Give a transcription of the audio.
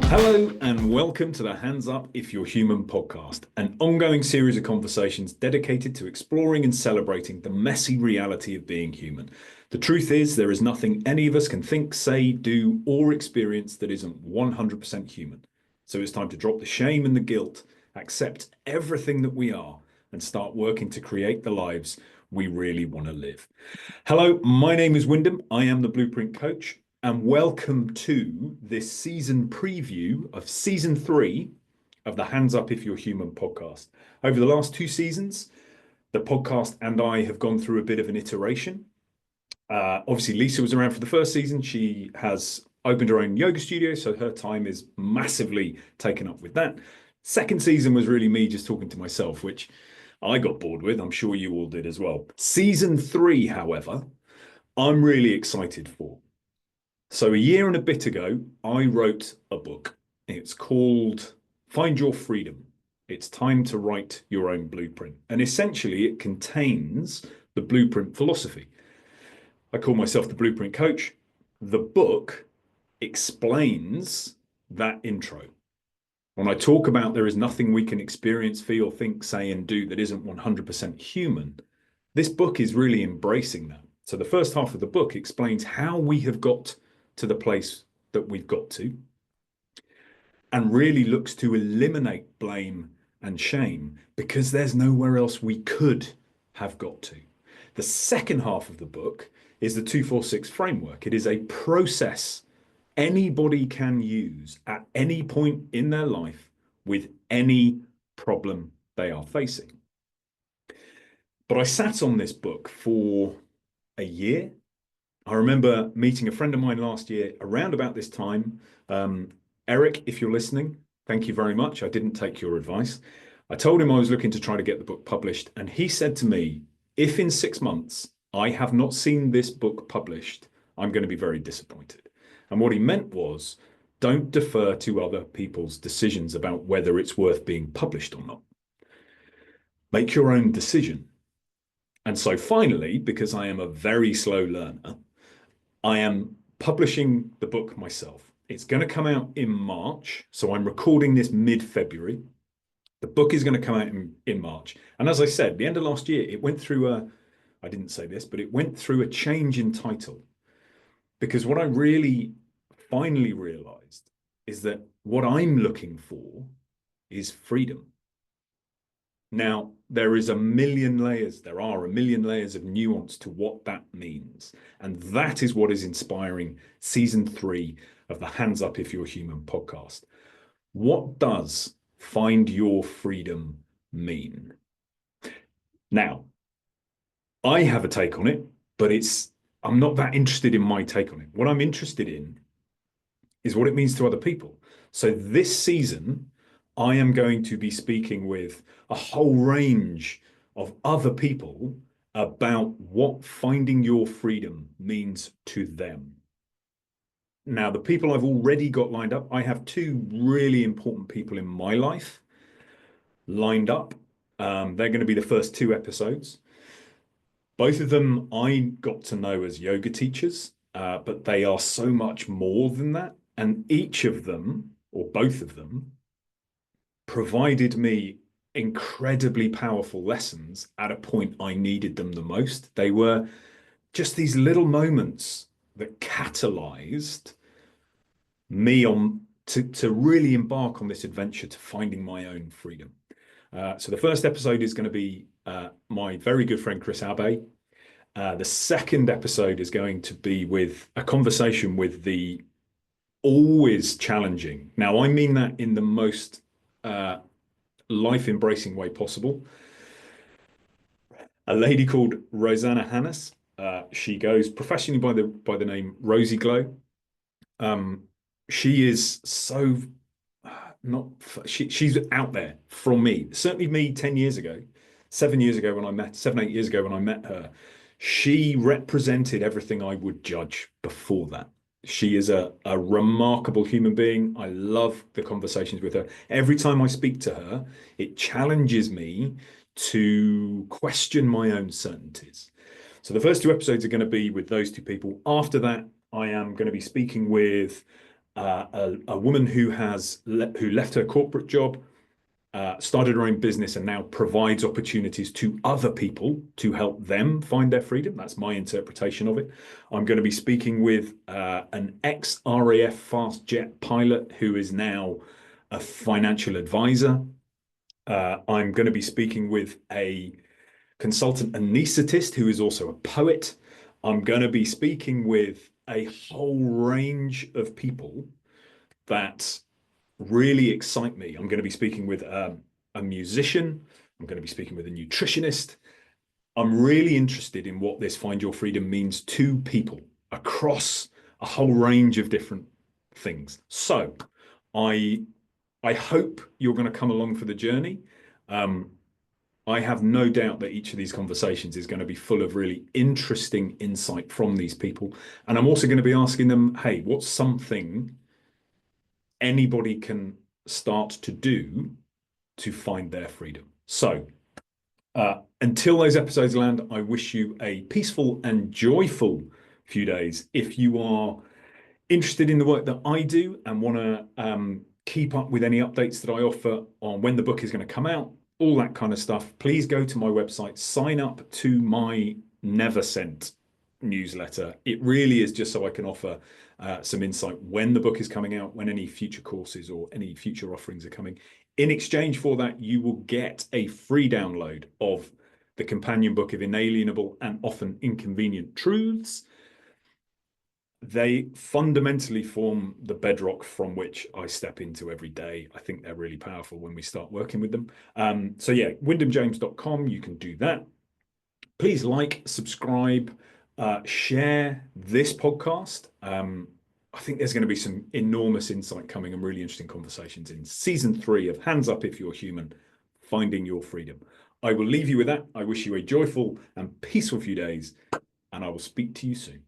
Hello and welcome to the Hands Up If You're Human podcast, an ongoing series of conversations dedicated to exploring and celebrating the messy reality of being human. The truth is, there is nothing any of us can think, say, do, or experience that isn't 100% human. So it's time to drop the shame and the guilt, accept everything that we are, and start working to create the lives we really want to live. Hello, my name is Wyndham. I am the Blueprint Coach, and welcome to this season preview of season 3 of the Hands Up If You're Human podcast. Over the last 2 seasons, the podcast and I have gone through a bit of an iteration. Obviously, Lisa was around for the first season. She has opened her own yoga studio, so her time is massively taken up with that. Second season was really me just talking to myself, which I got bored with. I'm sure you all did as well. Season 3, however, I'm really excited for. So a year and a bit ago, I wrote a book. It's called Find Your Freedom. It's time to write your own blueprint. And essentially, it contains the blueprint philosophy. I call myself the Blueprint Coach. The book explains that intro. When I talk about there is nothing we can experience, feel, think, say, and do that isn't 100% human, this book is really embracing that. So the first half of the book explains how we have got to the place that we've got to, and really looks to eliminate blame and shame because there's nowhere else we could have got to. The second half of the book is the 246 framework. It is a process anybody can use at any point in their life with any problem they are facing. But I sat on this book for a year. I remember meeting a friend of mine last year around about this time. Eric, if you're listening, thank you very much. I didn't take your advice. I told him I was looking to try to get the book published, and he said to me, if in 6 months I have not seen this book published, I'm going to be very disappointed. And what he meant was, don't defer to other people's decisions about whether it's worth being published or not. Make your own decision. And so finally, because I am a very slow learner, I am publishing the book myself. It's going to come out in March. So I'm recording this mid-February. The book is going to come out in March. And as I said, the end of last year, it went through I didn't say this, but it went through a change in title. Because what I really finally realized is that what I'm looking for is freedom. Now, there are a million layers of nuance to what that means. And that is what is inspiring season 3 of the Hands Up If You're Human podcast. What does find your freedom mean? Now, I have a take on it, but I'm not that interested in my take on it. What I'm interested in is what it means to other people. So this season, I am going to be speaking with a whole range of other people about what finding your freedom means to them. Now, the people I've already got lined up, I have 2 really important people in my life lined up. They're going to be the first 2 episodes. Both of them I got to know as yoga teachers, but they are so much more than that. And each of them, or both of them, provided me incredibly powerful lessons at a point I needed them the most. They were just these little moments that catalyzed me to really embark on this adventure to finding my own freedom. So the first episode is going to be my very good friend Chris Abbey. The second episode is going to be with a conversation with the always challenging. Now, I mean that in the most life-embracing way possible. A lady called Rosanna Hannes. She goes professionally by the name Rosie Glow. She is so not. She's out there from me. Certainly, me 10 years ago, 7 years ago when I met 7, 8 years ago when I met her. She represented everything I would judge before that. She is a remarkable human being. I love the conversations with her. Every time I speak to her, it challenges me to question my own certainties. So the first 2 episodes are going to be with those 2 people. After that, I am going to be speaking with a woman who left her corporate job, started her own business, and now provides opportunities to other people to help them find their freedom. That's my interpretation of it. I'm going to be speaking with an ex-RAF fast jet pilot who is now a financial advisor. I'm going to be speaking with a consultant anaesthetist who is also a poet. I'm going to be speaking with a whole range of people that really excite me. I'm going to be speaking with a musician. I'm going to be speaking with a nutritionist. I'm really interested in what this Find Your Freedom means to people across a whole range of different things. So I hope you're going to come along for the journey. I have no doubt that each of these conversations is going to be full of really interesting insight from these people. And I'm also going to be asking them, hey, what's something anybody can start to do to find their freedom? So until those episodes land, I wish you a peaceful and joyful few days. If you are interested in the work that I do and want to keep up with any updates that I offer on when the book is going to come out, all that kind of stuff, please go to my website, sign up to my Never Sent newsletter. It really is just so I can offer some insight when the book is coming out, when any future courses or any future offerings are coming. In exchange for that, you will get a free download of the companion book of Inalienable and Often Inconvenient Truths. They fundamentally form the bedrock from which I step into every day. I think they're really powerful when we start working with them. So yeah, wyndhamjames.com, you can do that. Please like, subscribe, share this podcast. I think there's going to be some enormous insight coming and really interesting conversations in season 3 of Hands Up If You're Human, Finding Your Freedom. I will leave you with that. I wish you a joyful and peaceful few days, and I will speak to you soon.